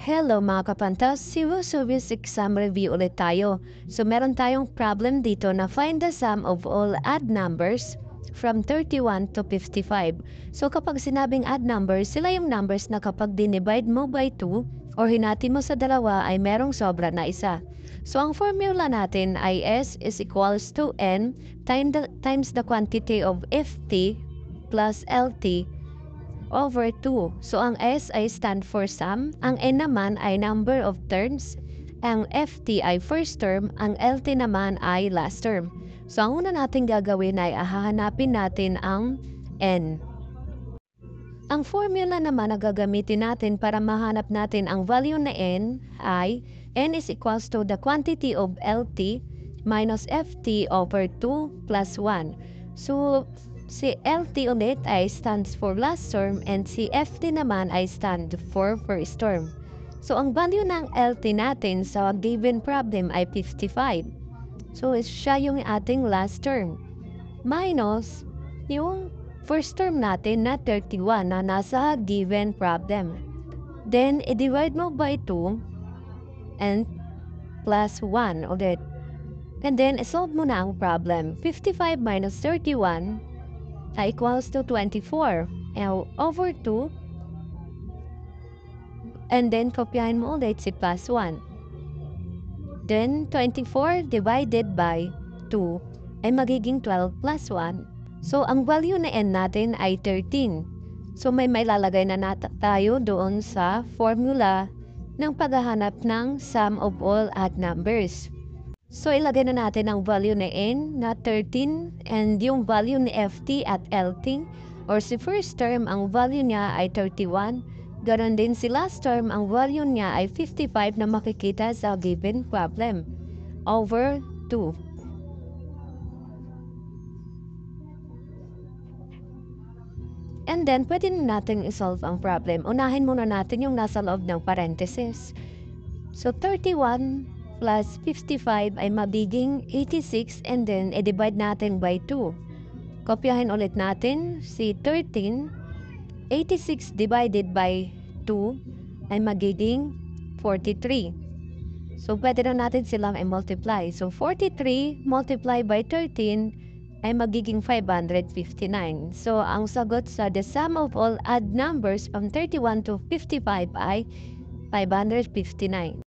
Hello mga kapantas, Civil Service Exam Review ulit tayo. So meron tayong problem dito na find the sum of all odd numbers from 31 to 55. So kapag sinabing odd numbers, sila yung numbers na kapag dinivide mo by 2 or hinati mo sa dalawa ay merong sobra na isa. So ang formula natin ay S is equals to N times the quantity of FT plus LT over 2. So, ang S ay stand for sum, ang N naman ay number of terms, ang FT ay first term, ang LT naman ay last term. So, ang una natin gagawin ay hahanapin natin ang N. Ang formula naman na gagamitin natin para mahanap natin ang value na N ay N is equals to the quantity of LT minus FT over 2 plus 1. So, si LT ulit ay stands for last term and si FT naman ay stand for first term. So, ang value ng LT natin sa given problem ay 55. So, siya yung ating last term. Minus yung first term natin na 31 na nasa given problem. Then, i-divide mo by 2 and plus 1 ulit. And then, solve mo na ang problem. 55 minus 31 equals to 24 over 2 and then kopyahin mo ulit si plus 1. Then 24 divided by 2 ay magiging 12 plus 1. So ang value na N natin ay 13. So may lalagay na tayo doon sa formula ng paghahanap ng sum of all odd numbers. So, ilagay na natin ang value ni N na 13 and yung value ni FT at LT or si first term ang value niya ay 31. Ganon din si last term ang value niya ay 55 na makikita sa given problem over 2. And then, pwede na natin isolve ang problem. Unahin muna natin yung nasa loob ng parenthesis. So, 31 plus 55 ay magiging 86 and then i-divide natin by 2. Kopyahin ulit natin si 13. 86 divided by 2 ay magiging 43. So, pwede na natin silang i-multiply. So, 43 multiply by 13 ay magiging 559. So, ang sagot sa the sum of all odd numbers from 31 to 55 ay 559.